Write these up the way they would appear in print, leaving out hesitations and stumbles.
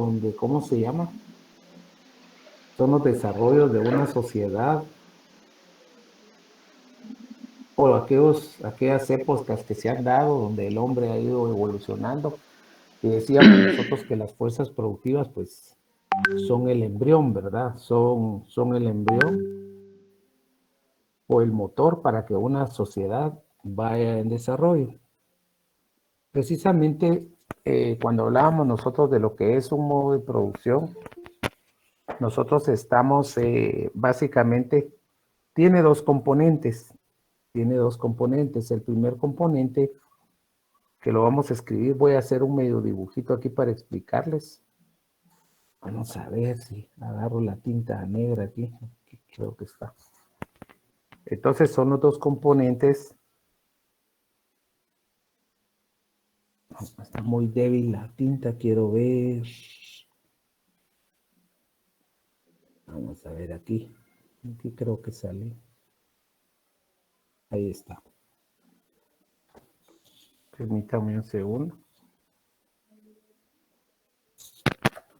donde, ¿cómo se llama? Son los desarrollos de una sociedad o aquellas épocas que se han dado donde el hombre ha ido evolucionando. Y decíamos nosotros que las fuerzas productivas, pues, son el embrión, ¿verdad? Son el embrión o el motor para que una sociedad vaya en desarrollo. Precisamente cuando hablábamos nosotros de lo que es un modo de producción, nosotros estamos básicamente, tiene dos componentes. El primer componente, que lo vamos a escribir, voy a hacer un medio dibujito aquí para explicarles. Vamos a ver si agarro la tinta negra aquí creo que está. Entonces son los dos componentes. Está muy débil la tinta, quiero ver. Vamos a ver aquí. Aquí creo que sale. Ahí está. Permítame un segundo.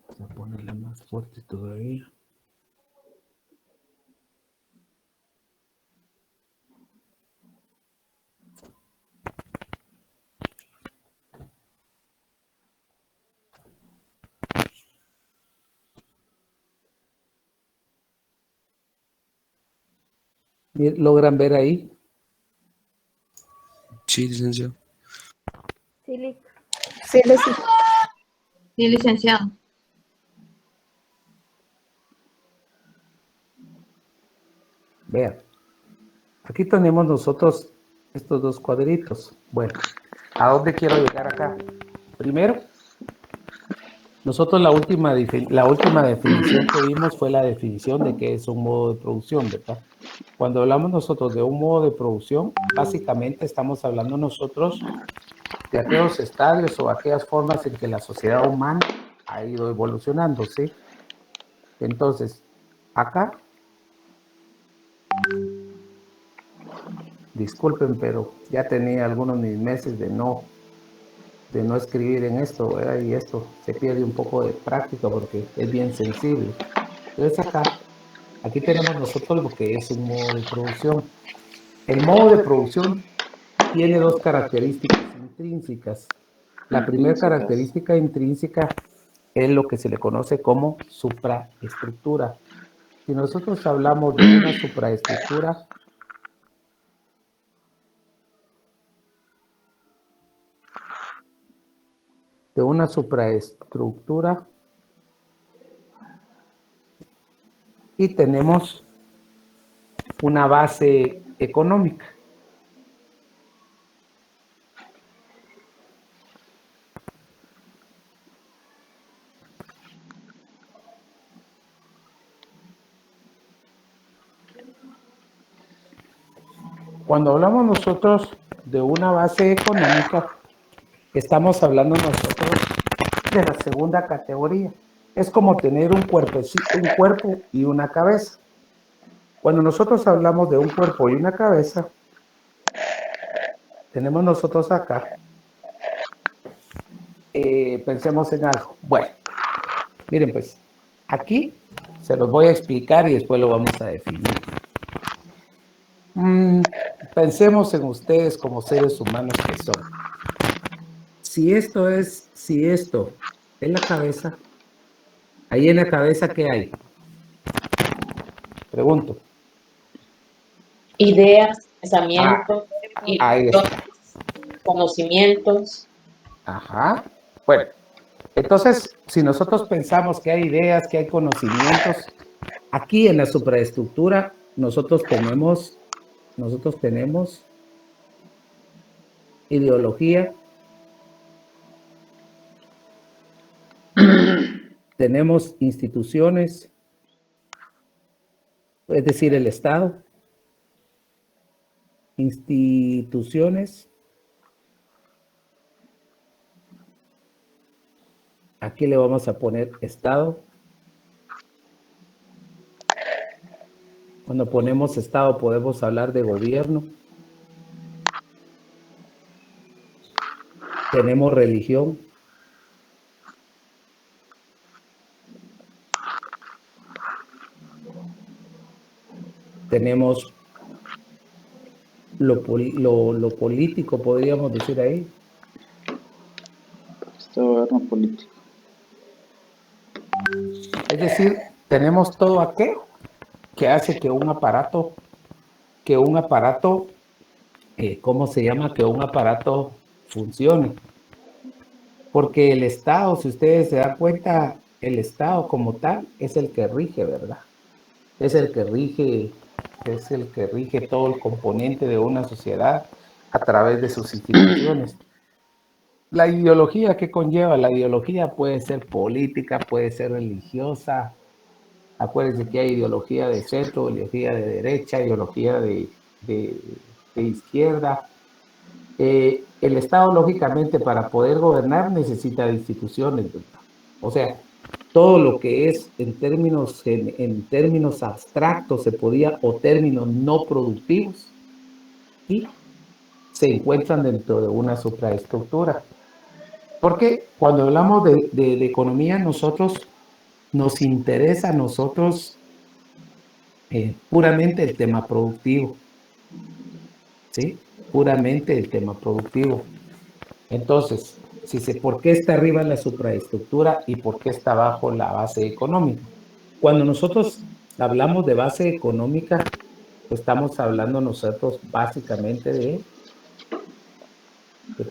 Vamos a ponerla más fuerte todavía. ¿Logran ver ahí? Sí, licenciado. Sí, Sí, licenciado. Vean. Aquí tenemos nosotros estos dos cuadritos. Bueno, ¿a dónde quiero llegar acá? Primero, nosotros la última definición que vimos fue la definición de qué es un modo de producción, ¿verdad? Cuando hablamos nosotros de un modo de producción, básicamente estamos hablando nosotros de aquellos estadios o aquellas formas en que la sociedad humana ha ido evolucionando, ¿sí? Entonces, acá, disculpen, pero ya tenía algunos meses de no escribir en esto, ¿verdad? Y esto se pierde un poco de práctica porque es bien sensible. Entonces aquí tenemos nosotros lo que es un modo de producción. El modo de producción tiene dos características intrínsecas. La primera característica intrínseca es lo que se le conoce como supraestructura. Si nosotros hablamos de una supraestructura, y tenemos una base económica. Cuando hablamos nosotros de una base económica, estamos hablando nosotros de la segunda categoría. Es como tener un cuerpo y una cabeza. Cuando nosotros hablamos de un cuerpo y una cabeza, tenemos nosotros acá, pensemos en algo. Bueno, miren pues, aquí se los voy a explicar y después lo vamos a definir. Pensemos en ustedes como seres humanos que son. Si esto es la cabeza, ahí en la cabeza, ¿qué hay? Pregunto. Ideas, pensamientos, Ahí está. conocimientos. Ajá. Bueno, entonces, si nosotros pensamos que hay ideas, que hay conocimientos, aquí en la supraestructura nosotros tenemos ideología, tenemos instituciones, es decir, el Estado, instituciones, aquí le vamos a poner Estado. Cuando ponemos Estado podemos hablar de gobierno. Tenemos religión. tenemos lo político, podríamos decir ahí. Este gobierno político. Es decir, tenemos todo aquello que hace que un aparato, ¿cómo se llama? Que un aparato funcione. Porque el Estado, si ustedes se dan cuenta, el Estado como tal es el que rige, ¿verdad? Es el que rige todo el componente de una sociedad a través de sus instituciones. La ideología que conlleva, la ideología puede ser política, puede ser religiosa. Acuérdense que hay ideología de centro, ideología de derecha, ideología de izquierda. El Estado, lógicamente, para poder gobernar necesita de instituciones, ¿verdad? O sea, todo lo que es en términos abstractos se podía, o términos no productivos, y se encuentran dentro de una supraestructura. Porque cuando hablamos de economía, nos interesa a nosotros puramente el tema productivo, ¿sí? Puramente el tema productivo. Entonces, ¿por qué está arriba la supraestructura y por qué está abajo la base económica? Cuando nosotros hablamos de base económica, estamos hablando nosotros básicamente de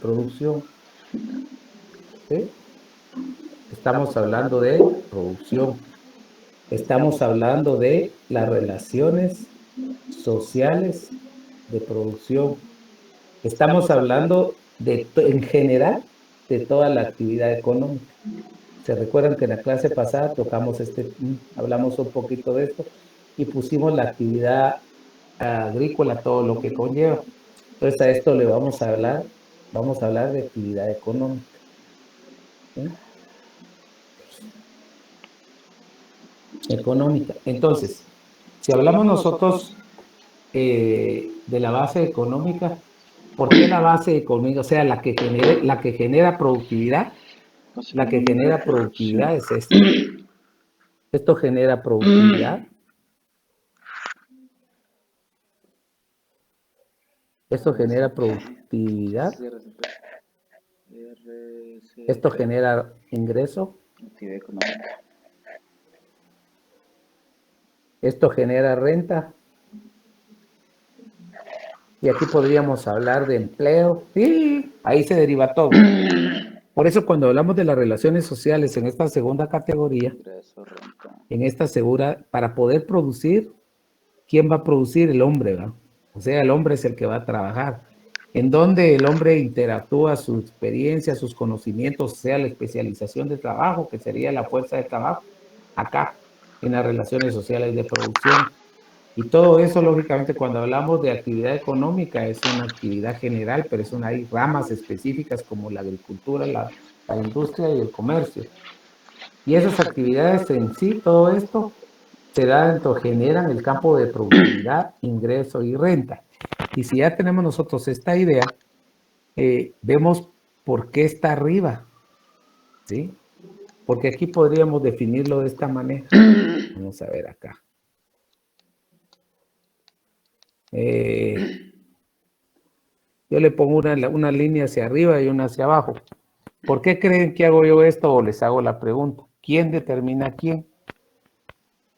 producción, ¿sí? Estamos hablando de producción. Estamos hablando de las relaciones sociales de producción. Estamos hablando en general de toda la actividad económica. Se recuerdan que en la clase pasada hablamos un poquito de esto y pusimos la actividad agrícola, todo lo que conlleva. Entonces a esto le vamos a hablar de actividad económica. ¿Sí? Económica. Entonces, si hablamos nosotros de la base económica, ¿por qué la base económica? O sea, la que genera productividad. La que genera productividad es esto. Esto genera productividad. Esto genera productividad. Esto genera ingreso. Actividad económica. Esto genera renta. Y aquí podríamos hablar de empleo. Sí, ahí se deriva todo. Por eso cuando hablamos de las relaciones sociales en esta segunda categoría, para poder producir, ¿quién va a producir? El hombre, ¿verdad? O sea, el hombre es el que va a trabajar. En donde el hombre interactúa su experiencia, sus conocimientos, sea la especialización de trabajo, que sería la fuerza de trabajo, acá, en las relaciones sociales de producción. Y todo eso, lógicamente, cuando hablamos de actividad económica, es una actividad general, pero hay ramas específicas como la agricultura, la industria y el comercio. Y esas actividades en sí, todo esto, generan el campo de productividad, ingreso y renta. Y si ya tenemos nosotros esta idea, vemos por qué está arriba, ¿sí? Porque aquí podríamos definirlo de esta manera. Vamos a ver acá. Yo le pongo una línea hacia arriba y una hacia abajo. ¿Por qué creen que hago yo esto? O les hago la pregunta. ¿Quién determina quién?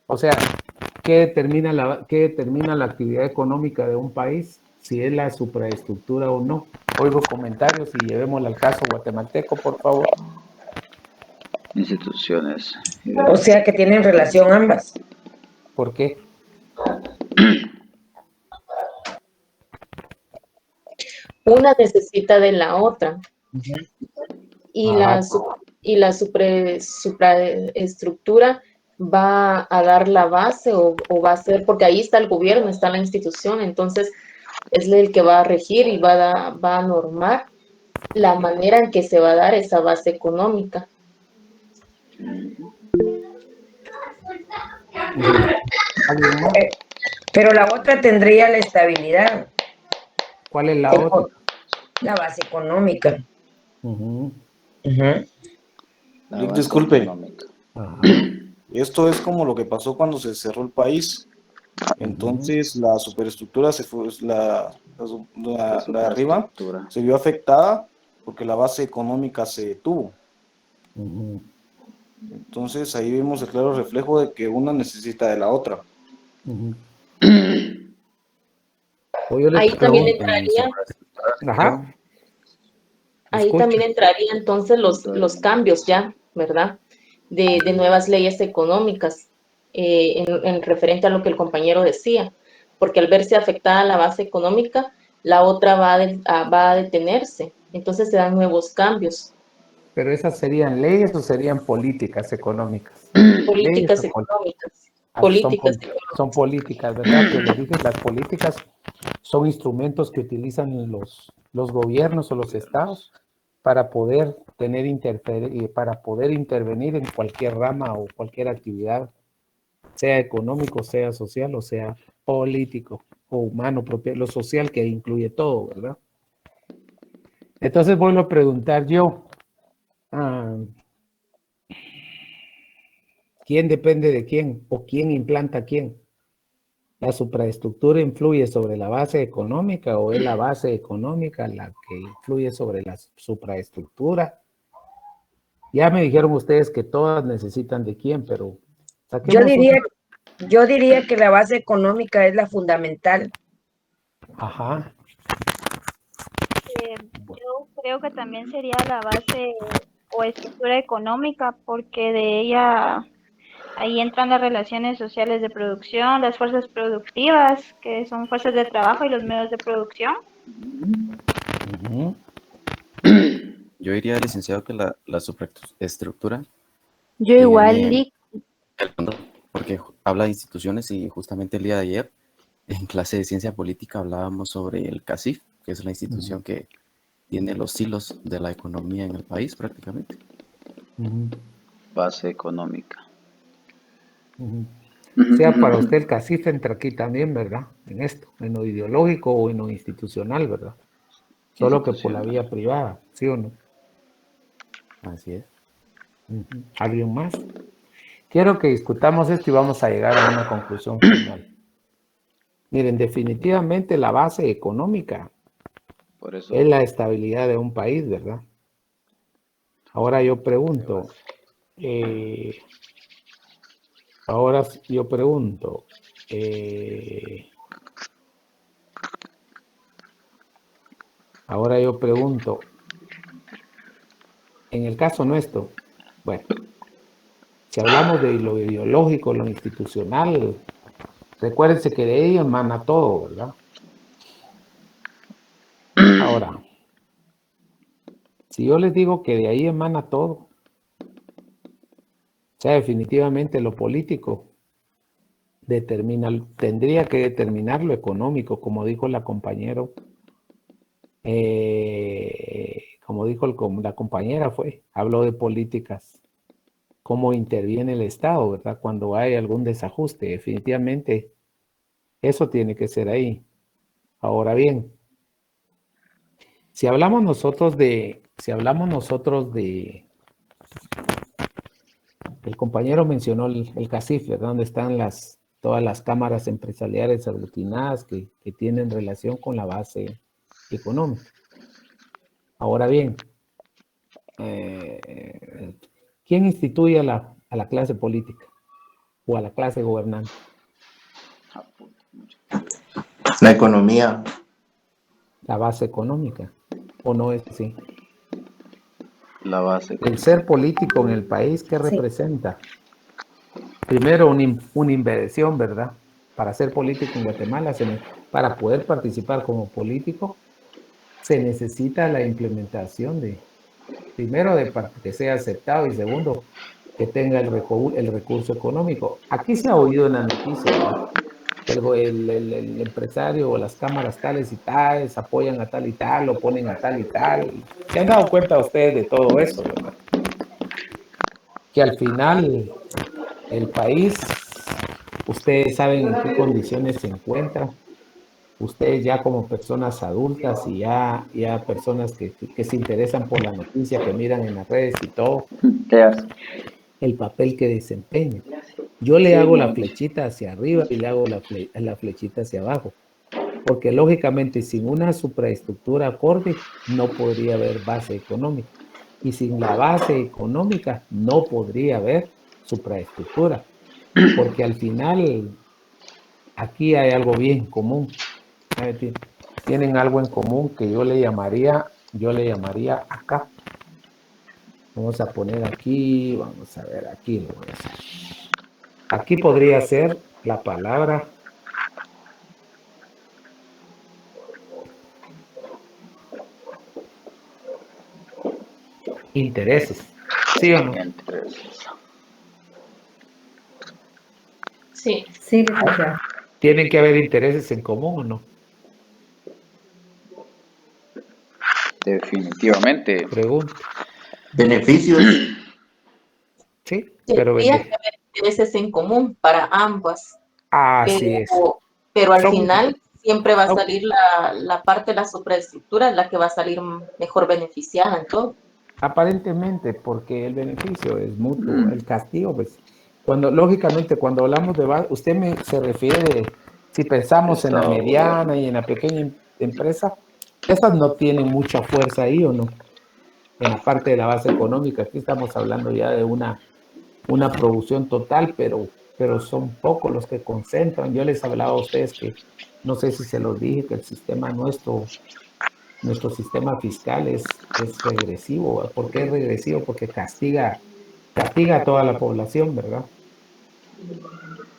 O sea, ¿qué determina la actividad económica de un país? Si es la supraestructura o no. Oigo comentarios y llevémosla al caso guatemalteco, por favor. Instituciones. O sea que tienen relación ambas. ¿Por qué? Una necesita de la otra. Y la supraestructura va a dar la base o va a ser, porque ahí está el gobierno, está la institución, entonces es el que va a regir y va a normar la manera en que se va a dar esa base económica. Pero la otra tendría la estabilidad. ¿Cuál es la otra? La base económica. Disculpe. Esto es como lo que pasó cuando se cerró el país. Entonces la superestructura se fue, la de arriba superestructura. se vio afectada porque la base económica se detuvo. Ujú. Entonces ahí vimos el claro reflejo de que una necesita de la otra. Ujú. O yo les Ahí también pregunto, entraría, ajá, ahí escucho. también entraría entonces los cambios ya, ¿verdad? De nuevas leyes económicas, en referente a lo que el compañero decía, porque al verse afectada la base económica, la otra va a detenerse, entonces se dan nuevos cambios, Pero esas serían leyes o serían políticas económicas. Leyes políticas o económicas, son, políticas son económicas. políticas, ¿verdad? Que les dije, las políticas son instrumentos que utilizan los gobiernos o los estados para poder para poder intervenir en cualquier rama o cualquier actividad, sea económico, sea social o sea político o humano, propio, lo social que incluye todo, ¿verdad? Entonces vuelvo a preguntar yo, ah, ¿quién depende de quién o quién implanta a quién? ¿La supraestructura influye sobre la base económica o es la base económica la que influye sobre la supraestructura? Ya me dijeron ustedes que todas necesitan de quién, pero Yo saquemos diría, una. yo diría que la base económica es la fundamental. Ajá. Yo creo que también sería la base o estructura económica, porque de ella ahí entran las relaciones sociales de producción, las fuerzas productivas, que son fuerzas de trabajo y los medios de producción. Ujú. Yo diría, licenciado, que la superestructura Yo que igual, viene, Lick. porque habla de instituciones y justamente el día de ayer en clase de ciencia política hablábamos sobre el CACIF, que es la institución que tiene los hilos de la economía en el país prácticamente. Ujú. Base económica. Ujú. O sea, para usted el CACIF entra aquí también, ¿verdad? En esto, en lo ideológico o en lo institucional, ¿verdad? Solo que por la Institucional. vía privada, ¿sí o no? Así es. Ujú. ¿Alguien más? Quiero que discutamos esto y vamos a llegar a una conclusión final. Miren, definitivamente la base económica Por eso. es la estabilidad de un país, ¿verdad? Ahora yo pregunto, ahora yo pregunto, ahora yo pregunto, en el caso nuestro, bueno, si hablamos de lo ideológico, lo institucional, recuérdense que de ahí emana todo, ¿verdad? Ahora, si yo les digo que de ahí emana todo, o sea, definitivamente lo político tendría que determinar lo económico, como dijo la compañero, como dijo la compañera habló de políticas, cómo interviene el Estado, ¿verdad? Cuando hay algún desajuste, definitivamente eso tiene que ser ahí. Ahora bien, si hablamos nosotros de, el compañero mencionó el CACIF, ¿verdad? Donde están todas las cámaras empresariales aglutinadas que tienen relación con la base económica. Ahora bien, ¿quién instituye a la clase política o a la clase gobernante? La economía. La base económica, ¿o no es así? La base El económica. ser político en el país, ¿qué representa? Primero, una inversión, ¿verdad? Para ser político en Guatemala, para poder participar como político, se necesita la implementación primero, para que sea aceptado y segundo, que tenga el recurso económico. Aquí se ha oído en la noticia, ¿verdad? El empresario o las cámaras tales y tales apoyan a tal y tal, lo ponen a tal y tal. ¿Se han dado cuenta ustedes de todo eso, verdad? Que al final el país, ustedes saben en qué condiciones se encuentra. Ustedes ya como personas adultas y ya personas que se interesan por la noticia, que miran en las redes y todo, ¿Qué hace? el papel que desempeña. Yo le hago la flechita hacia arriba y le hago la flechita hacia abajo. Porque lógicamente sin una supraestructura acorde no podría haber base económica. Y sin la base económica no podría haber supraestructura. Porque al final aquí hay algo bien común. Tienen algo en común que yo le llamaría acá. Vamos a poner aquí, vamos a ver, aquí lo voy a hacer. Aquí podría ser la palabra intereses. ¿Sí o no? Intereses. Sí, Sí, licenciado. ¿Tienen que haber intereses en común o no? Definitivamente. Pregunto. Beneficios. Sí, pero tendría que haber intereses en común para ambas, así es. pero al Son- final siempre va a son- salir la parte de la supraestructura, la que va a salir mejor beneficiada en todo. Aparentemente, porque el beneficio es mutuo, el castigo, pues, lógicamente, cuando hablamos de base, se refiere, si pensamos en la Estado, mediana y en la pequeña empresa, esas no tienen mucha fuerza ahí, ¿o no? En la parte de la base económica, aquí estamos hablando ya de una producción total, pero son pocos los que concentran. Yo les hablaba a ustedes que, no sé si se los dije, que el sistema nuestro sistema fiscal es regresivo. ¿Por qué es regresivo? Porque castiga a toda la población, ¿verdad?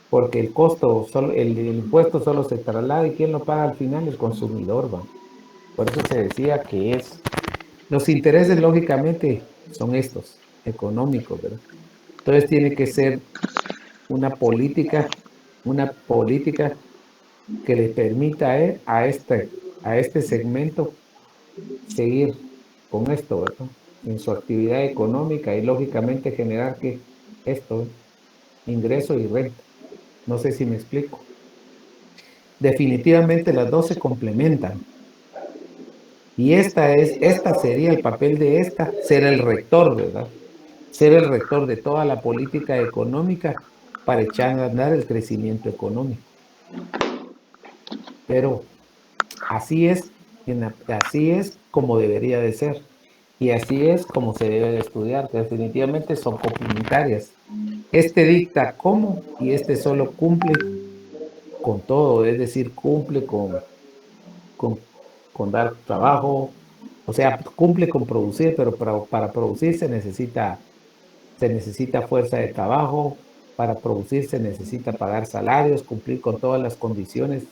Porque el costo, el impuesto solo se traslada y ¿quién lo paga al final? El consumidor, ¿va? Por eso se decía que los intereses lógicamente son estos, económicos, ¿verdad? Entonces tiene que ser una política que le permita a este segmento seguir con esto, ¿verdad? En su actividad económica y lógicamente generar ingreso y renta. No sé si me explico. Definitivamente las dos se complementan. Y esta sería el papel de ser el rector, ¿verdad? Ser el rector de toda la política económica para echar a andar el crecimiento económico. Pero así es como debería de ser. Y así es como se debe de estudiar, que definitivamente son complementarias. Este dicta cómo y este solo cumple con todo, es decir, cumple con dar trabajo, o sea, cumple con producir, pero para producir se necesita fuerza de trabajo, para producir se necesita pagar salarios, cumplir con todas las condiciones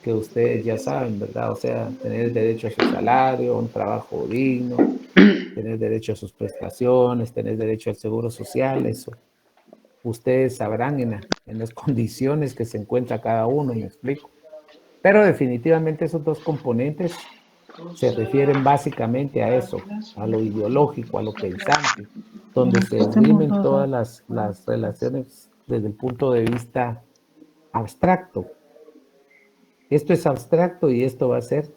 que ustedes ya saben, ¿verdad? O sea, tener derecho a su salario, un trabajo digno, tener derecho a sus prestaciones, tener derecho al seguro social, eso. Ustedes sabrán en las condiciones que se encuentra cada uno, me explico. Pero definitivamente esos dos componentes se refieren básicamente a eso, a lo ideológico, a lo pensante, donde se esgrimen todas las relaciones desde el punto de vista abstracto. Esto es abstracto y esto va a ser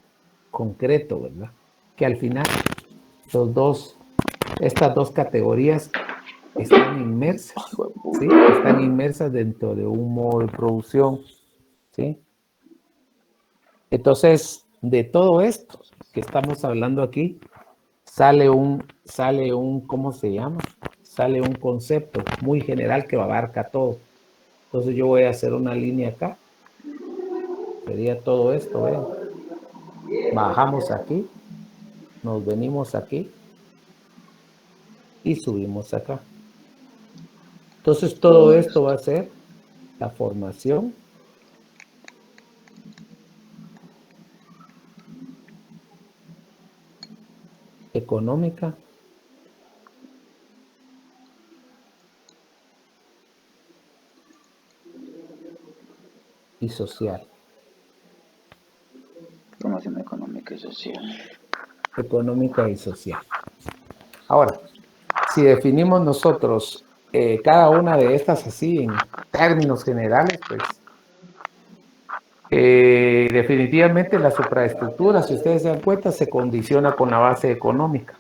concreto, ¿verdad? Que al final estas dos categorías están inmersas, ¿sí? Están inmersas dentro de un modo de producción, ¿sí? Entonces, de todo esto que estamos hablando aquí, sale un, ¿cómo se llama? Sale un concepto muy general que abarca todo. Entonces yo voy a hacer una línea acá. Sería todo esto, ¿ven? Bajamos aquí, nos venimos aquí y subimos acá. Entonces todo esto va a ser la formación económica y social. Formación económica y social. Económica y social. Ahora, si definimos nosotros cada una de estas así en términos generales, pues definitivamente la supraestructura, si ustedes se dan cuenta, se condiciona con la base económica.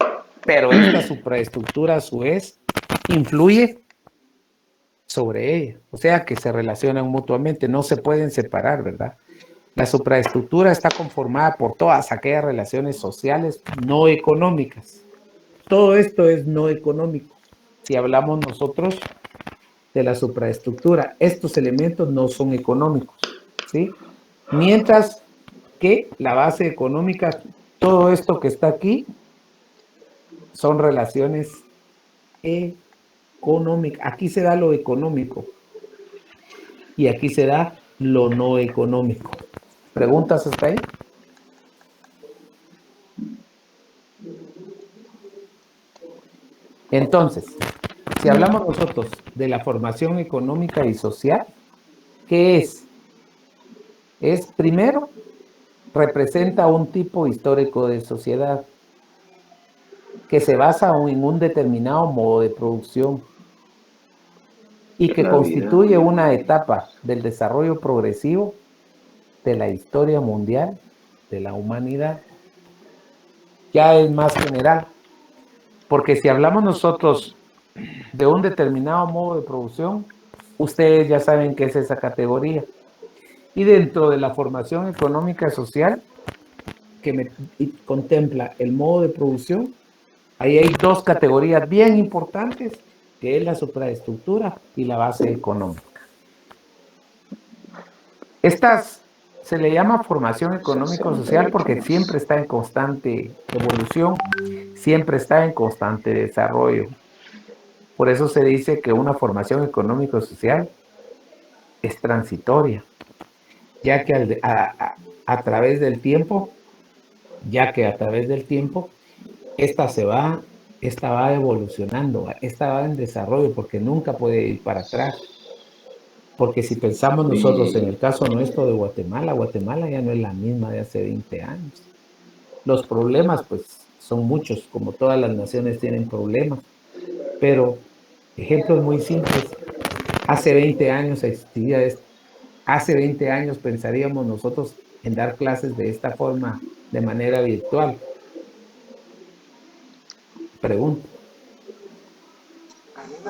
Pero esta supraestructura a su vez influye sobre ella, o sea que se relacionan mutuamente, no se pueden separar, ¿verdad? La supraestructura está conformada por todas aquellas relaciones sociales no económicas. Todo esto es no económico. Si hablamos nosotros de la supraestructura, estos elementos no son económicos, ¿sí? Mientras que la base económica, todo esto que está aquí, son relaciones económicas. Aquí se da lo económico y aquí se da lo no económico. ¿Preguntas hasta ahí? Entonces, si hablamos nosotros de la formación económica y social, ¿qué es? Es, primero, representa un tipo histórico de sociedad que se basa en un determinado modo de producción y que constituye una etapa del desarrollo progresivo de la historia mundial de la humanidad. Ya es más general, porque si hablamos nosotros de un determinado modo de producción, ustedes ya saben qué es esa categoría. Y dentro de la formación económica y social, que contempla el modo de producción, ahí hay dos categorías bien importantes, que es la supraestructura y la base económica. Estas se le llama formación económico-social porque siempre está en constante evolución, siempre está en constante desarrollo. Por eso se dice que una formación económico-social es transitoria, ya que a través del tiempo, esta va evolucionando, esta va en desarrollo porque nunca puede ir para atrás. Porque si pensamos nosotros en el caso nuestro de Guatemala, Guatemala ya no es la misma de hace 20 años. Los problemas pues son muchos, como todas las naciones tienen problemas, pero ejemplos muy simples. Hace 20 años existía esto. Hace 20 años pensaríamos nosotros en dar clases de esta forma, de manera virtual. Pregunto.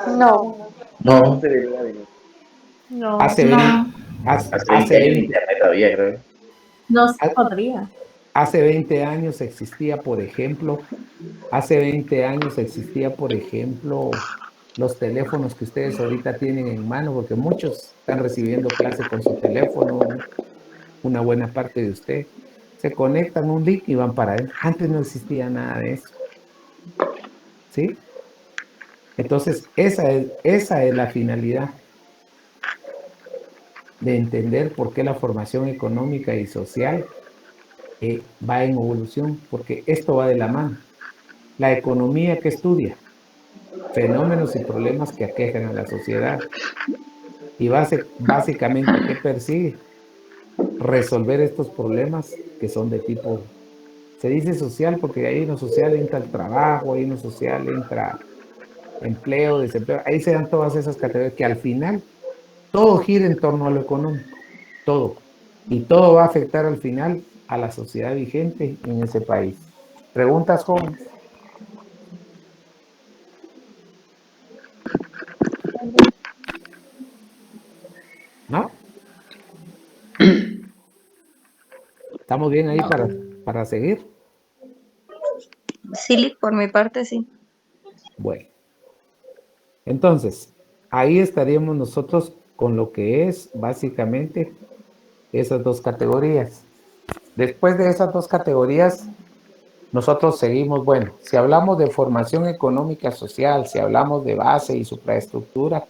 No, No, no, Hace 20 internet todavía, creo. no se podría. Hace 20 años existía, por ejemplo, los teléfonos que ustedes ahorita tienen en mano, porque muchos están recibiendo clase con su teléfono, una buena parte de usted. Se conectan un link y van para adentro. Antes no existía nada de eso. ¿Sí? Entonces, esa es la finalidad de entender por qué la formación económica y social va en evolución, porque esto va de la mano. La economía que estudia fenómenos y problemas que aquejan a la sociedad y básicamente ¿qué persigue? Resolver estos problemas que son de tipo, se dice social porque ahí en lo social entra el trabajo, ahí en lo social entra empleo, desempleo, ahí se dan todas esas categorías que al final todo gira en torno a lo económico, todo, y todo va a afectar al final a la sociedad vigente en ese país. ¿Preguntas, jóvenes? ¿No? ¿Estamos bien ahí para seguir? Sí, por mi parte sí. Bueno, entonces, ahí estaríamos nosotros con lo que es básicamente esas dos categorías. Después de esas dos categorías, nosotros seguimos, bueno, si hablamos de formación económica social, si hablamos de base y supraestructura,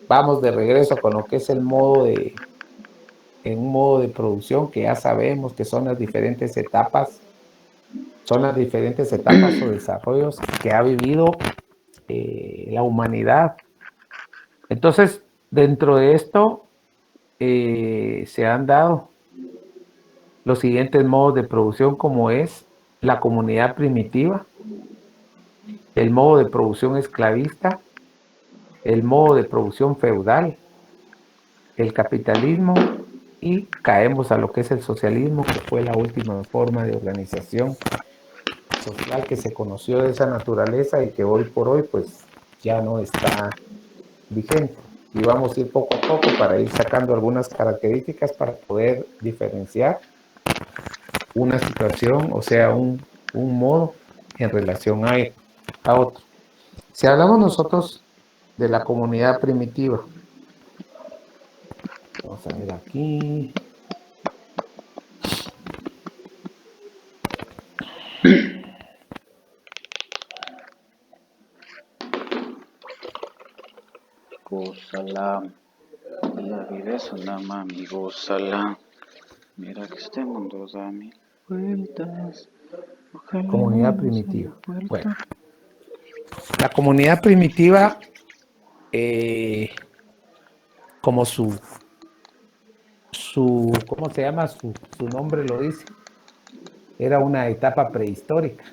vamos de regreso con lo que es en un modo de producción que ya sabemos que son las diferentes etapas o desarrollos que ha vivido la humanidad. Entonces, dentro de esto se han dado los siguientes modos de producción, como es la comunidad primitiva, el modo de producción esclavista, el modo de producción feudal, el capitalismo, y caemos a lo que es el socialismo, que fue la última forma de organización social que se conoció de esa naturaleza y que hoy por hoy pues ya no está vigente. y vamos a ir poco a poco para ir sacando algunas características para poder diferenciar una situación, o sea, un modo en relación a otro. Si hablamos nosotros de la comunidad primitiva, vamos a ver aquí. Gózala. La vida es una mami, gózala. Mira que este mundo da mil vueltas. Ojalá Comunidad no nos primitiva. haya vuelto. Bueno, la comunidad primitiva, como ¿cómo se llama? Su nombre lo dice. Era una etapa prehistórica.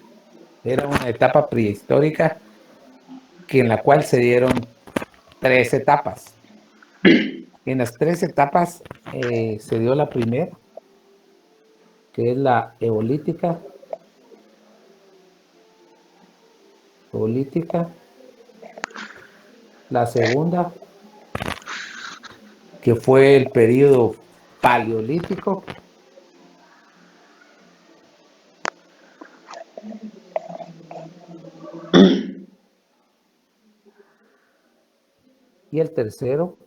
Era una etapa prehistórica en la cual se dieron 3 etapas. En las 3 etapas se dio la primera, que es la eolítica. La segunda, que fue el periodo paleolítico. Y el tercero,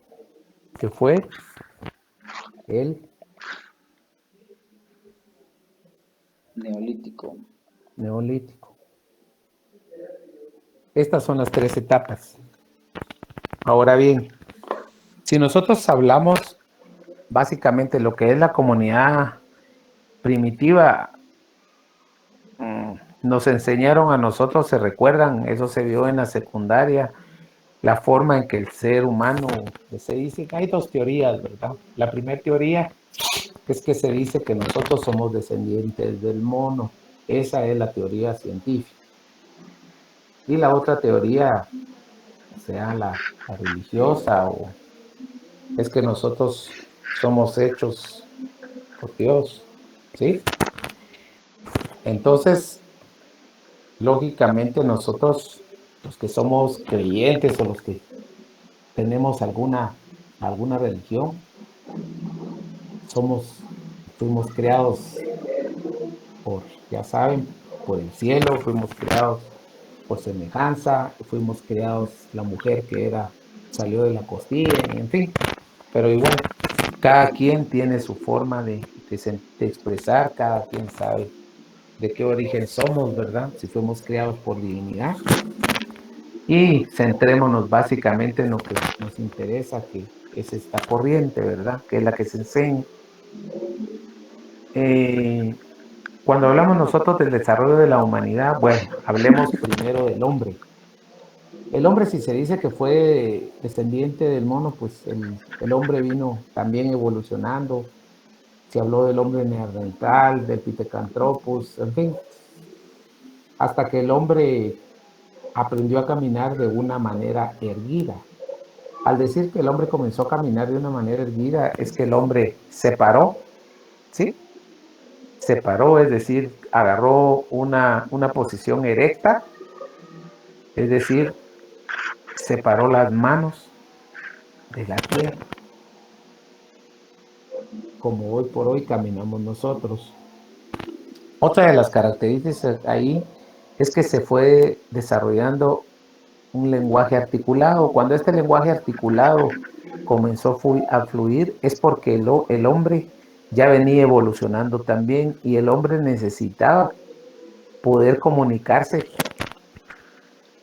que fue el Neolítico. neolítico. Estas son las 3 etapas. Ahora bien, si nosotros hablamos básicamente lo que es la comunidad primitiva, nos enseñaron a nosotros, se recuerdan, eso se vio en la secundaria, la forma en que el ser humano, se dice que hay 2 teorías, ¿verdad? La primera teoría es que se dice que nosotros somos descendientes del mono. Esa es la teoría científica. Y la otra teoría, sea la religiosa, o es que nosotros somos hechos por Dios, ¿sí? Entonces, lógicamente nosotros, los que somos creyentes o los que tenemos alguna religión, fuimos creados ya saben, por el cielo, fuimos creados por semejanza, fuimos creados, la mujer que salió de la costilla, en fin, pero igual, cada quien tiene su forma de expresar, cada quien sabe de qué origen somos, ¿verdad? Si fuimos creados por divinidad. Y centrémonos básicamente en lo que nos interesa, que es esta corriente, ¿verdad? Que es la que se enseña. Cuando hablamos nosotros del desarrollo de la humanidad, bueno, hablemos primero del hombre. El hombre, si se dice que fue descendiente del mono, pues el hombre vino también evolucionando. Se habló del hombre neandertal, del Pithecanthropus, en fin, hasta que el hombre aprendió a caminar de una manera erguida. Al decir que el hombre comenzó a caminar de una manera erguida, es que el hombre se paró, ¿sí? Se paró, es decir, agarró una posición erecta, es decir, separó las manos de la tierra, como hoy por hoy caminamos nosotros. Otra de las características ahí es que se fue desarrollando un lenguaje articulado. Cuando este lenguaje articulado comenzó a fluir, es porque el hombre ya venía evolucionando también, y el hombre necesitaba poder comunicarse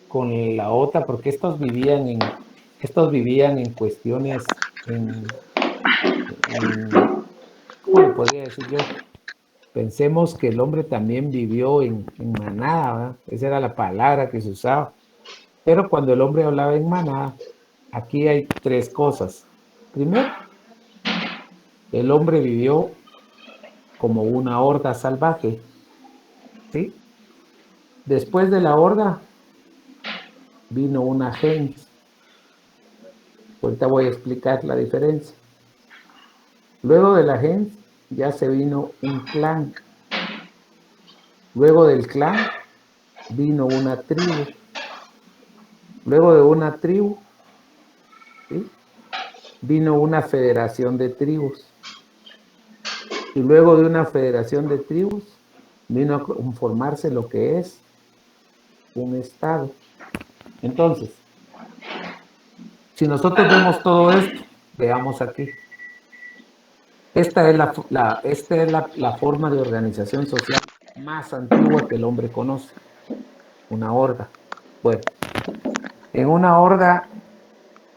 con la otra, porque estos vivían en cuestiones, ¿cómo le podría decir yo? Pensemos que el hombre también vivió en manada, ¿verdad? Esa era la palabra que se usaba. Pero cuando el hombre hablaba en manada, aquí hay 3 cosas. Primero, el hombre vivió como una horda salvaje, ¿sí? Después de la horda vino una gens. Ahorita voy a explicar la diferencia. Luego de la gens ya se vino un clan. Luego del clan vino una tribu. Luego de una tribu, ¿sí? vino una federación de tribus. Y luego de una federación de tribus, vino a conformarse lo que es un estado. Entonces, si nosotros vemos todo esto, veamos aquí. Esta es la forma de organización social más antigua que el hombre conoce. Una horda. Bueno, en una horda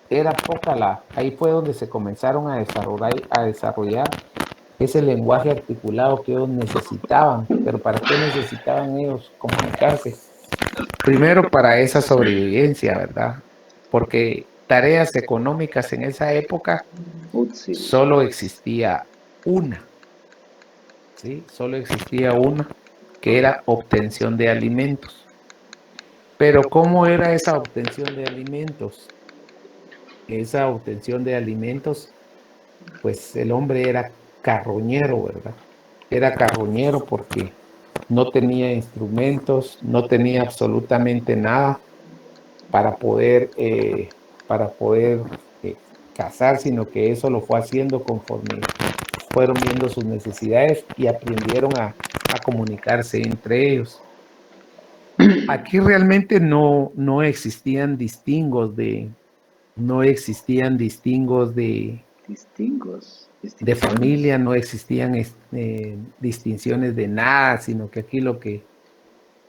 era poca ahí fue donde se comenzaron a desarrollar ese lenguaje articulado que ellos necesitaban. Pero ¿para qué necesitaban ellos comunicarse? Primero para esa sobrevivencia, ¿verdad? Porque tareas económicas en esa época solo existía una, ¿sí? Solo existía una, que era obtención de alimentos. Pero ¿cómo era esa obtención de alimentos? Esa obtención de alimentos, pues el hombre era carroñero, ¿verdad? Era carroñero porque no tenía instrumentos, no tenía absolutamente nada para poder cazar, sino que eso lo fue haciendo conforme fueron viendo sus necesidades y aprendieron a comunicarse entre ellos. Aquí realmente no existían distingos de familia, no existían distinciones de nada, sino que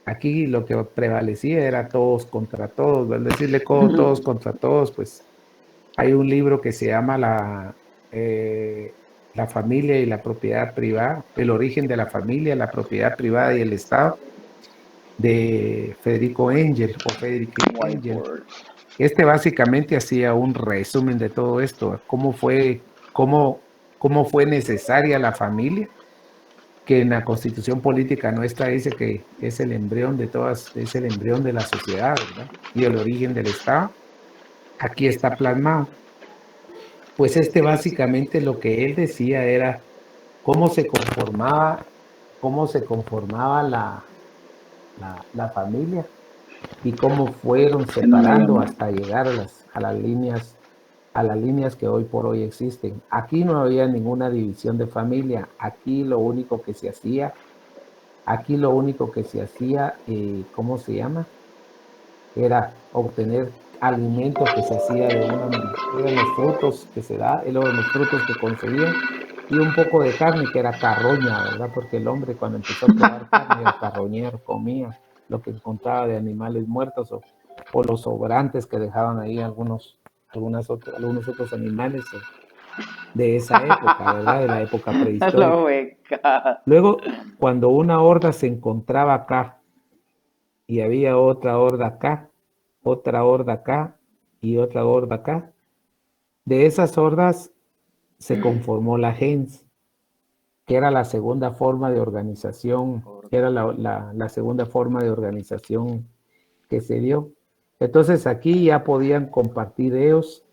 aquí lo que prevalecía era todos contra todos, ¿verdad? Decirle todos contra todos, pues hay un libro que se llama la familia y la propiedad privada, el origen de la familia, la propiedad privada y el Estado, de Federico Engel o Frederick Engel. Este básicamente hacía un resumen de todo esto, cómo fue necesaria la familia, que en la Constitución Política nuestra dice que es el embrión de es el embrión de la sociedad, ¿verdad? Y el origen del Estado. Aquí está plasmado. Pues básicamente lo que él decía era cómo se conformaba la familia y cómo fueron separando hasta llegar a las líneas que hoy por hoy existen. Aquí no había ninguna división de familia. Aquí lo único que se hacía, ¿cómo se llama? Era obtener alimento que se hacía eran los frutos que se da, eran los frutos que conseguían, y un poco de carne que era carroña, ¿verdad? Porque el hombre cuando empezó a probar carne era carroñero, comía lo que encontraba de animales muertos o los sobrantes que dejaban ahí algunos otros animales de esa época, ¿verdad? De la época prehistórica. Luego, cuando una horda se encontraba acá y había otra horda acá y otra horda acá, de esas hordas se conformó la gens, que era la segunda forma de organización, la segunda forma de organización que se dio. Entonces aquí ya podían compartir ellos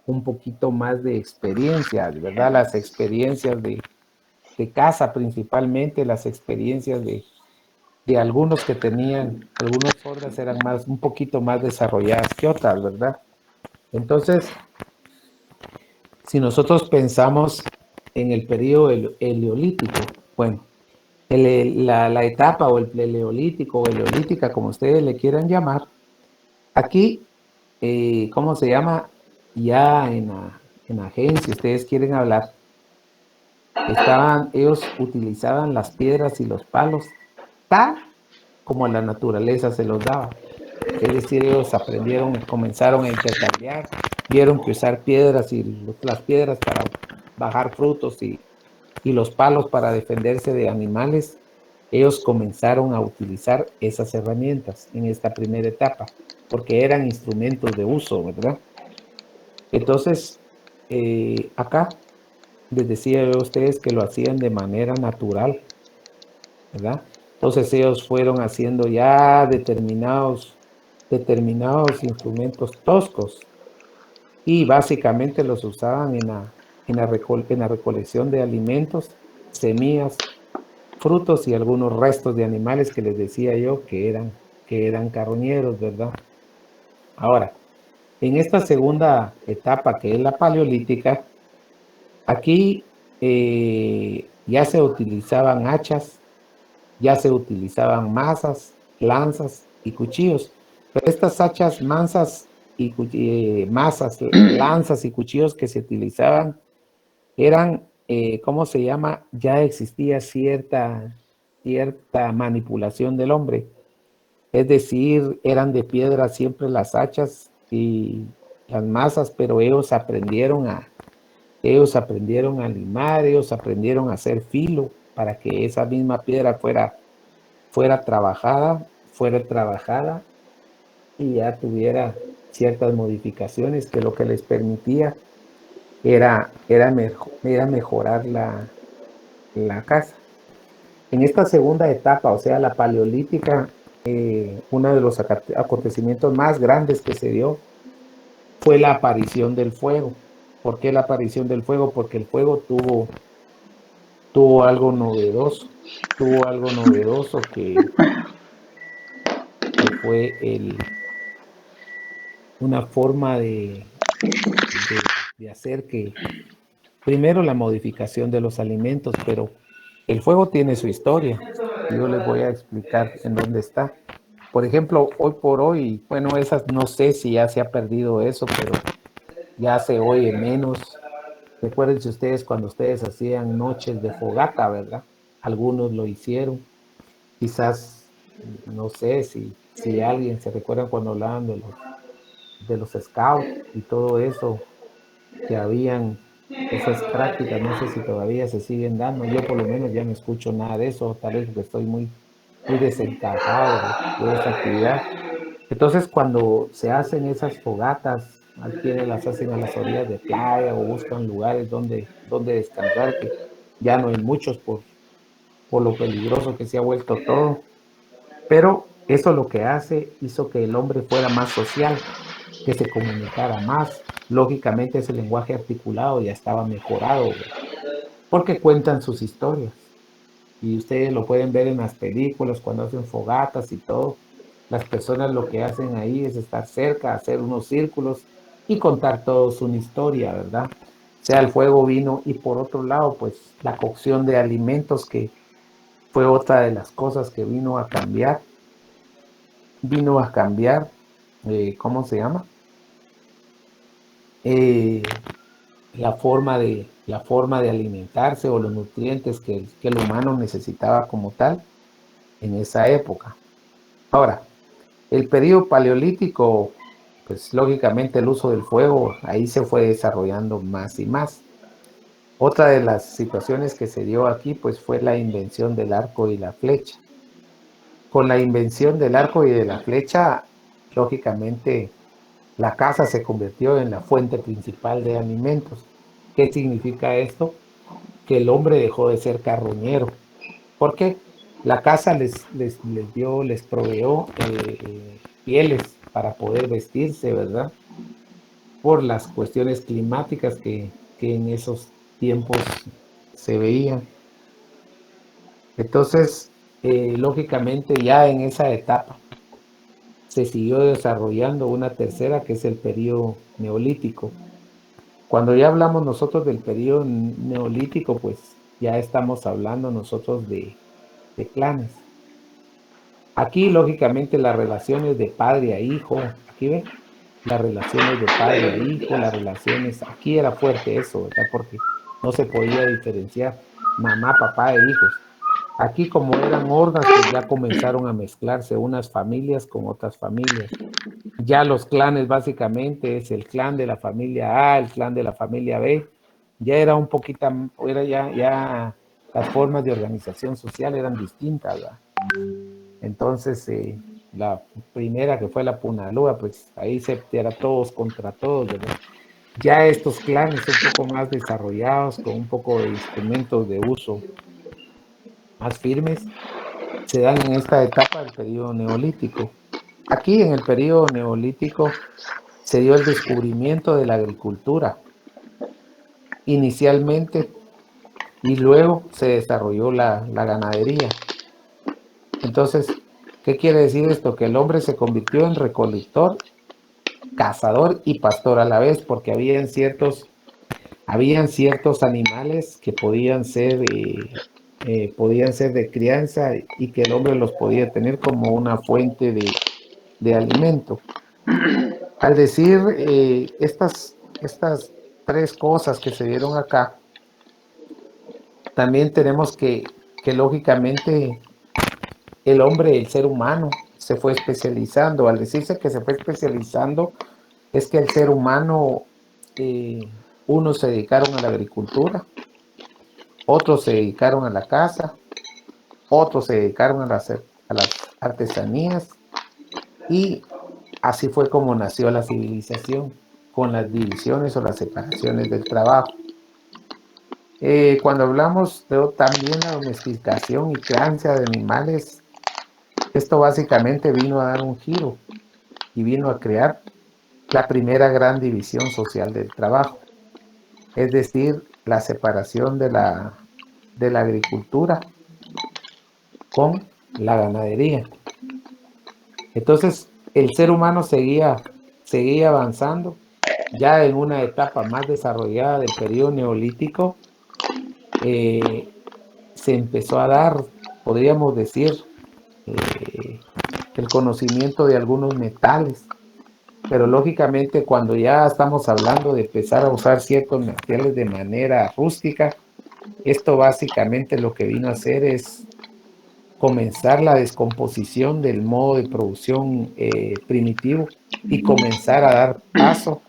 un poquito más de experiencias, ¿verdad? Las experiencias de caza principalmente, las experiencias de algunos que tenían, algunas hordas eran un poquito más desarrolladas que otras, ¿verdad? Entonces, si nosotros pensamos en el periodo eleolítico, bueno, la etapa o el paleolítico o eleolítica, como ustedes le quieran llamar, aquí, ¿cómo se llama? Ya en la agencia, si ustedes quieren hablar, ellos utilizaban las piedras y los palos tal como la naturaleza se los daba. Es decir, ellos comenzaron a intercambiar, vieron que usar piedras y las piedras para bajar frutos y los palos para defenderse de animales, ellos comenzaron a utilizar esas herramientas en esta primera etapa, porque eran instrumentos de uso, ¿verdad? Entonces, acá les decía yo a ustedes que lo hacían de manera natural, ¿verdad? Entonces ellos fueron haciendo ya determinados instrumentos toscos y básicamente los usaban en la recolección de alimentos, semillas, frutos y algunos restos de animales que les decía yo que eran carroñeros, ¿verdad? Ahora, En esta segunda etapa, que es la paleolítica, aquí ya se utilizaban hachas, ya se utilizaban mazas, lanzas y cuchillos. Pero estas hachas, mazas, lanzas y cuchillos que se utilizaban eran, ¿cómo se llama? Ya existía cierta manipulación del hombre. Es decir, eran de piedra siempre las hachas y las mazas, pero ellos aprendieron a limar, ellos aprendieron a hacer filo para que esa misma piedra fuera trabajada y ya tuviera ciertas modificaciones que lo que les permitía era mejorar la casa. En esta segunda etapa, o sea, la paleolítica, uno de los acontecimientos más grandes que se dio fue la aparición del fuego. ¿Por qué la aparición del fuego? Porque el fuego tuvo algo novedoso, que fue una forma de hacer que, primero, la modificación de los alimentos, pero el fuego tiene su historia. Yo les voy a explicar en dónde está. Por ejemplo, hoy por hoy, bueno, esas no sé si ya se ha perdido eso, pero ya se oye menos. Recuérdense ustedes cuando ustedes hacían noches de fogata, ¿verdad? Algunos lo hicieron. Quizás, no sé si alguien se recuerda cuando hablaban de los scouts y todo eso, que habían esas prácticas, no sé si todavía se siguen dando. Yo por lo menos ya no escucho nada de eso, tal vez porque estoy muy desencajado de esa actividad. Entonces, cuando se hacen esas fogatas, hay quienes las hacen a las orillas de playa o buscan lugares donde descansar, que ya no hay muchos por lo peligroso que se ha vuelto todo. Pero eso lo que hizo que el hombre fuera más social, que se comunicara más. Lógicamente ese lenguaje articulado ya estaba mejorado, ¿verdad? Porque cuentan sus historias. Y ustedes lo pueden ver en las películas, cuando hacen fogatas y todo. Las personas lo que hacen ahí es estar cerca, hacer unos círculos y contar todos una historia, ¿verdad? O sea, el fuego vino, y por otro lado, pues la cocción de alimentos, que fue otra de las cosas que vino a cambiar, ¿cómo se llama? La forma de alimentarse, o los nutrientes que el humano necesitaba como tal en esa época. Ahora, el periodo paleolítico, pues lógicamente el uso del fuego ahí se fue desarrollando más y más. Otra de las situaciones que se dio aquí, pues fue la invención del arco y la flecha. Con la invención del arco y de la flecha, lógicamente la caza se convirtió en la fuente principal de alimentos. ¿Qué significa esto? Que el hombre dejó de ser carroñero. ¿Por qué? La caza les proveyó pieles para poder vestirse, ¿verdad? Por las cuestiones climáticas que en esos tiempos se veían. Entonces, lógicamente ya en esa etapa se siguió desarrollando una tercera, que es el periodo neolítico. Cuando ya hablamos nosotros del periodo neolítico, pues ya estamos hablando nosotros de clanes. Aquí, lógicamente, las relaciones de padre a hijo, aquí ven, las relaciones de padre a hijo, aquí era fuerte eso, ¿verdad? Porque no se podía diferenciar mamá, papá e hijos. Aquí, como eran hordas, pues ya comenzaron a mezclarse unas familias con otras familias. Ya los clanes básicamente es el clan de la familia A, el clan de la familia B. Ya era un poquito, ya las formas de organización social eran distintas, ¿verdad? Entonces, la primera, que fue la Punalúa, pues ahí era todos contra todos, ¿verdad? Ya estos clanes un poco más desarrollados, con un poco de instrumentos de uso más firmes, se dan en esta etapa del periodo neolítico. Aquí, en el periodo neolítico, se dio el descubrimiento de la agricultura inicialmente, y luego se desarrolló la ganadería. Entonces, ¿qué quiere decir esto? Que el hombre se convirtió en recolector, cazador y pastor a la vez, porque habían ciertos animales que podían ser de crianza y que el hombre los podía tener como una fuente de alimento. Al decir estas tres cosas que se dieron acá, también tenemos que lógicamente el hombre, el ser humano, se fue especializando. Al decirse que se fue especializando, es que el ser humano, unos se dedicaron a la agricultura, otros se dedicaron a la caza, otros se dedicaron a las artesanías, y así fue como nació la civilización, con las divisiones o las separaciones del trabajo. Cuando hablamos de también la domesticación y crianza de animales, esto básicamente vino a dar un giro y vino a crear la primera gran división social del trabajo, es decir, la separación de la agricultura con la ganadería. Entonces, el ser humano seguía avanzando. Ya en una etapa más desarrollada del periodo neolítico, se empezó a dar, podríamos decir, el conocimiento de algunos metales. Pero lógicamente cuando ya estamos hablando de empezar a usar ciertos materiales de manera rústica, esto básicamente lo que vino a hacer es comenzar la descomposición del modo de producción primitivo y comenzar a dar paso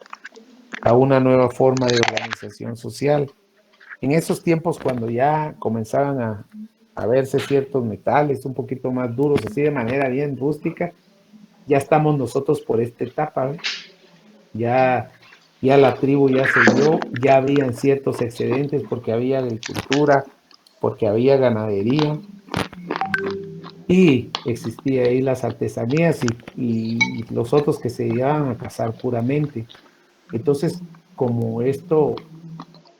a una nueva forma de organización social. En esos tiempos, cuando ya comenzaban a verse ciertos metales un poquito más duros, así de manera bien rústica, ya estamos nosotros por esta etapa, ¿eh? Ya la tribu ya se dio, ya habían ciertos excedentes porque había agricultura, porque había ganadería, y existía ahí las artesanías y los otros que se llevaban a cazar puramente. Entonces, como esto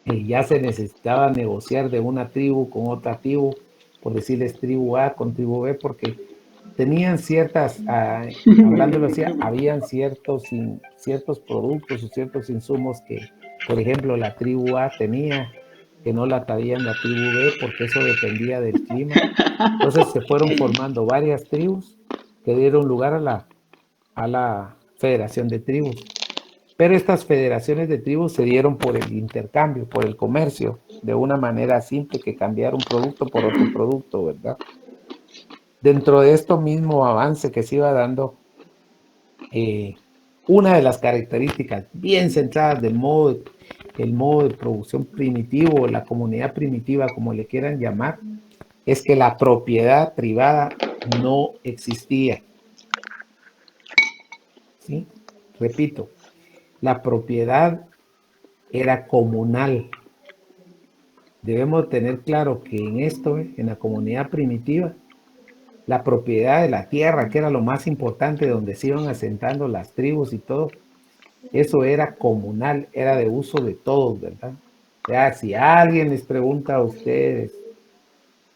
ya se necesitaba negociar de una tribu con otra tribu, por decirles tribu A con tribu B, porque tenían ciertas, hablándolo así, habían ciertos productos o ciertos insumos que, por ejemplo, la tribu A tenía, que no la traían la tribu B, porque eso dependía del clima. Entonces se fueron formando varias tribus que dieron lugar a la federación de tribus. Pero estas federaciones de tribus se dieron por el intercambio, por el comercio, de una manera simple, que cambiar un producto por otro producto, ¿verdad? Dentro de esto mismo avance que se iba dando, una de las características bien centradas del modo de producción primitivo, la comunidad primitiva, como le quieran llamar, es que la propiedad privada no existía. ¿Sí? Repito, la propiedad era comunal. Debemos tener claro que en esto, en la comunidad primitiva, la propiedad de la tierra, que era lo más importante, donde se iban asentando las tribus y todo, eso era comunal, era de uso de todos, ¿verdad? Ya, si alguien les pregunta a ustedes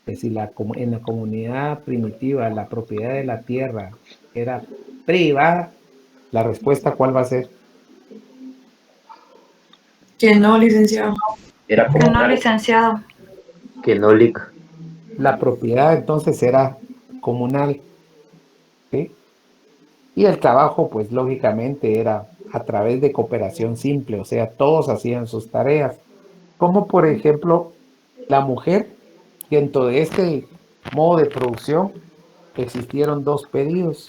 que si en la comunidad primitiva la propiedad de la tierra era privada, la respuesta, ¿cuál va a ser? Que no, licenciado. Era Que como no, licenciado. que no lic. La propiedad entonces era comunal, ¿sí? Y el trabajo, pues lógicamente era a través de cooperación simple, o sea, todos hacían sus tareas. Como por ejemplo, la mujer, dentro de este modo de producción, existieron dos periodos.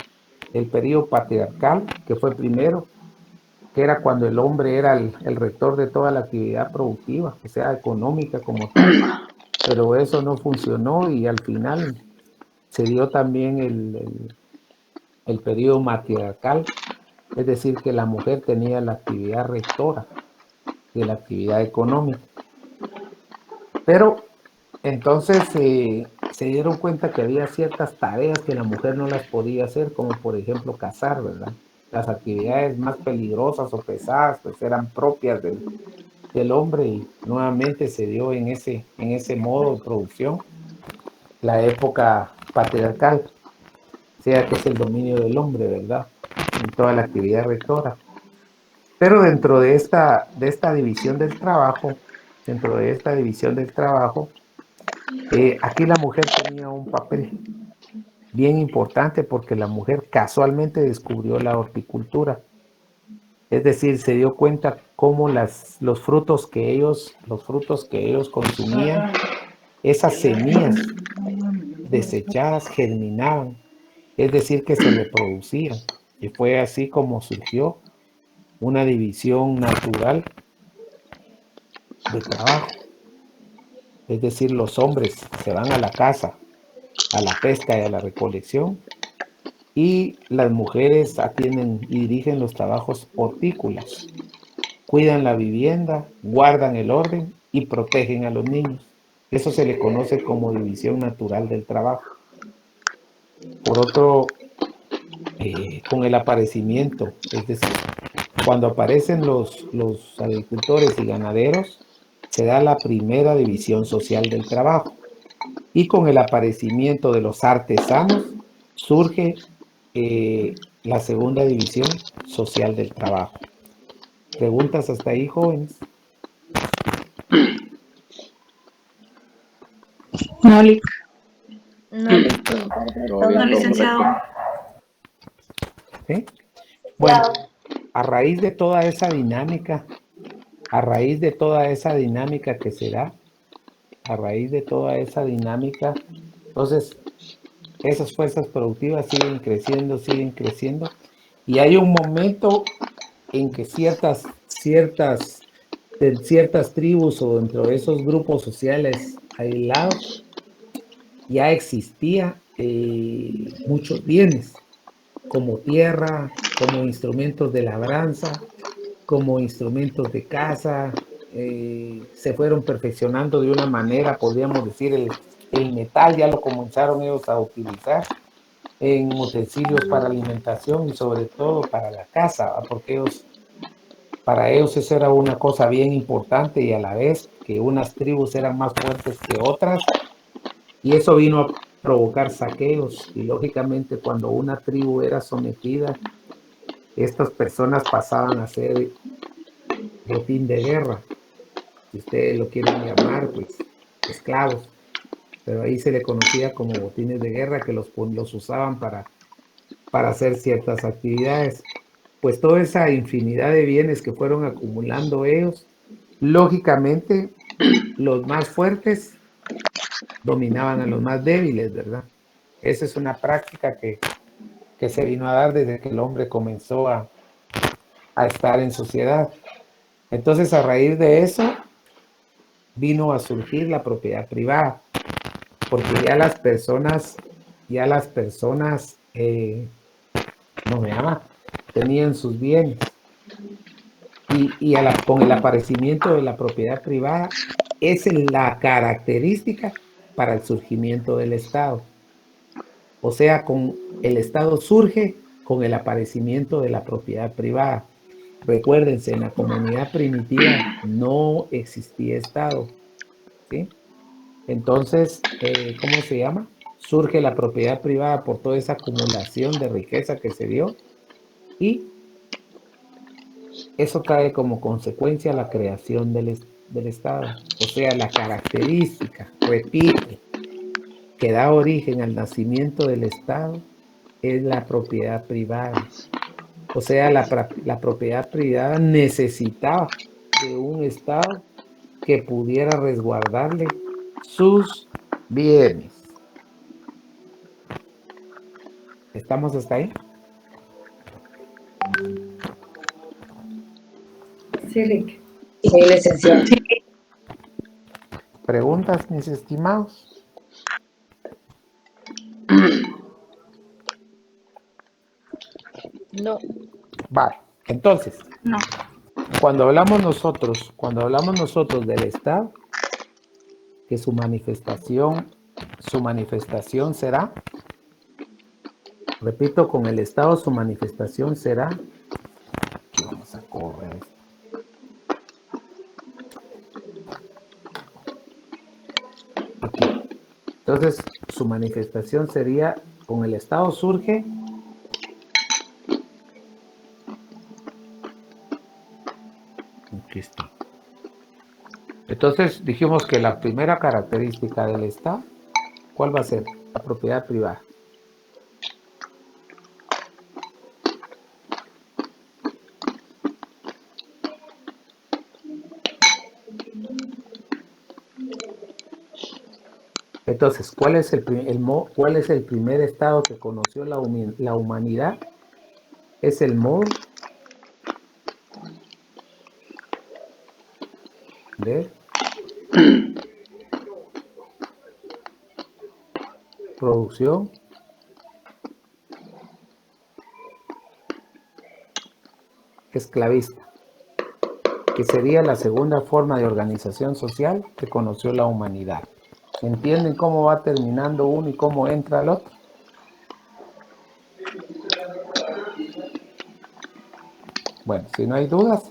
El periodo patriarcal, que fue primero, que era cuando el hombre era el rector de toda la actividad productiva, o sea, económica como tal, pero eso no funcionó y al final se dio también el periodo matriarcal, es decir, que la mujer tenía la actividad rectora de la actividad económica. Pero entonces se dieron cuenta que había ciertas tareas que la mujer no las podía hacer, como por ejemplo cazar, ¿verdad? Las actividades más peligrosas o pesadas pues eran propias del hombre, y nuevamente se dio en ese modo de producción la época patriarcal, o sea que es el dominio del hombre, ¿verdad? En toda la actividad rectora. Pero dentro de esta división del trabajo, dentro de esta división del trabajo, aquí la mujer tenía un papel bien importante porque la mujer casualmente descubrió la horticultura. Es decir, se dio cuenta cómo los frutos que ellos consumían, esas semillas desechadas germinaban, es decir, que se reproducían. Y fue así como surgió una división natural de trabajo. Es decir, los hombres se van a la caza, a la pesca y a la recolección, y las mujeres atienden y dirigen los trabajos hortícolas, cuidan la vivienda, guardan el orden y protegen a los niños. Eso se le conoce como división natural del trabajo. Por otro, con el aparecimiento, es decir, cuando aparecen los agricultores y ganaderos, se da la primera división social del trabajo. Y con el aparecimiento de los artesanos, surge la segunda división social del trabajo. ¿Preguntas hasta ahí, jóvenes? No, Lic. No, Todo bien, No, licenciado. ¿Sí? Bueno, a raíz de toda esa dinámica, que se da, entonces esas fuerzas productivas siguen creciendo, y hay un momento en que ciertas tribus o dentro de esos grupos sociales aislados ya existía muchos bienes, como tierra, como instrumentos de labranza, como instrumentos de caza, se fueron perfeccionando de una manera, podríamos decir, el metal ya lo comenzaron ellos a utilizar en utensilios para alimentación y sobre todo para la caza, porque para ellos eso era una cosa bien importante, y a la vez que unas tribus eran más fuertes que otras, y eso vino a provocar saqueos, y lógicamente cuando una tribu era sometida, estas personas pasaban a ser botín de guerra, si ustedes lo quieren llamar, pues esclavos, pero ahí se le conocía como botines de guerra, que los usaban para hacer ciertas actividades. Pues toda esa infinidad de bienes que fueron acumulando ellos, lógicamente los más fuertes dominaban a los más débiles, ¿verdad? Esa es una práctica que se vino a dar desde que el hombre comenzó a estar en sociedad. Entonces, a raíz de eso, vino a surgir la propiedad privada, porque ya las personas, tenían sus bienes. Y con el aparecimiento de la propiedad privada, es la característica para el surgimiento del Estado. O sea, el Estado surge con el aparecimiento de la propiedad privada. Recuérdense, en la comunidad primitiva no existía Estado, ¿sí? Entonces, ¿cómo se llama? Surge la propiedad privada por toda esa acumulación de riqueza que se dio, y eso trae como consecuencia la creación del Estado. O sea, la característica, repito, que da origen al nacimiento del Estado es la propiedad privada. O sea, la propiedad privada necesitaba de un Estado que pudiera resguardarle sus bienes. ¿Estamos hasta ahí? Sí, Lic. Sí, licenciado. ¿Preguntas, mis estimados? No. Vale, entonces, No. cuando hablamos nosotros del Estado, que su manifestación será, repito, con el Estado su manifestación será, aquí vamos a correr esto. Aquí. Entonces, su manifestación sería, con el Estado surge Aquí está. Entonces dijimos que la primera característica del Estado, ¿cuál va a ser? La propiedad privada. Entonces, ¿cuál es el primer Estado que conoció la humanidad? Es el modo de producción esclavista, que sería la segunda forma de organización social que conoció la humanidad. ¿Entienden cómo va terminando uno y cómo entra el otro? Bueno, si no hay dudas,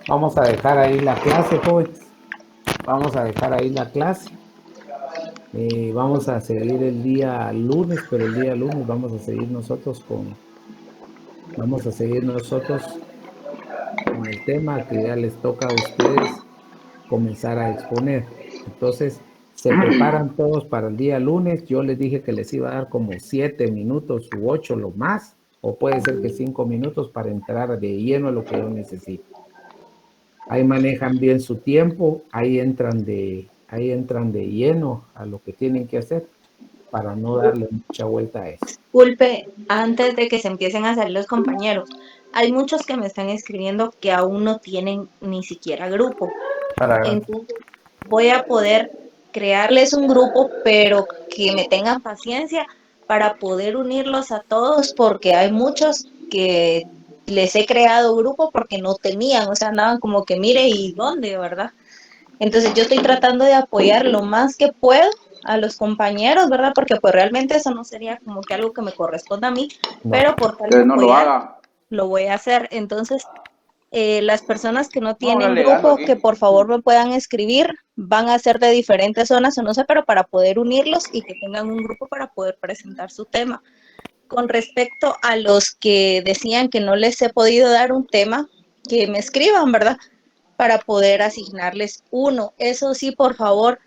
vamos a dejar ahí la clase, jóvenes. Vamos a dejar ahí la clase. Vamos a seguir el día lunes, pero el día lunes vamos a seguir nosotros con el tema que ya les toca a ustedes comenzar a exponer. Entonces, se preparan todos para el día lunes. Yo les dije que les iba a dar como 7 minutos u 8 lo más, o puede ser que 5 minutos para entrar de lleno a lo que yo necesito. Ahí manejan bien su tiempo, ahí entran de lleno a lo que tienen que hacer para no darle mucha vuelta a eso. Disculpe, antes de que se empiecen a salir los compañeros, hay muchos que me están escribiendo que aún no tienen ni siquiera grupo. Entonces voy a poder crearles un grupo, pero que me tengan paciencia para poder unirlos a todos, porque hay muchos que les he creado grupo porque no tenían, o sea, andaban como que mire y dónde, ¿verdad? Entonces yo estoy tratando de apoyar lo más que puedo a los compañeros, ¿verdad? Porque pues realmente eso no sería como que algo que me corresponda a mí, No. pero por tal Que de no lo apoyar, haga. lo voy a hacer. Entonces, las personas que no tienen alegando grupo, aquí. que por favor me puedan escribir, van a ser de diferentes zonas o no sé, pero para poder unirlos y que tengan un grupo para poder presentar su tema. Con respecto a los que decían que no les he podido dar un tema, que me escriban, ¿verdad? Para poder asignarles uno. Eso sí, por favor,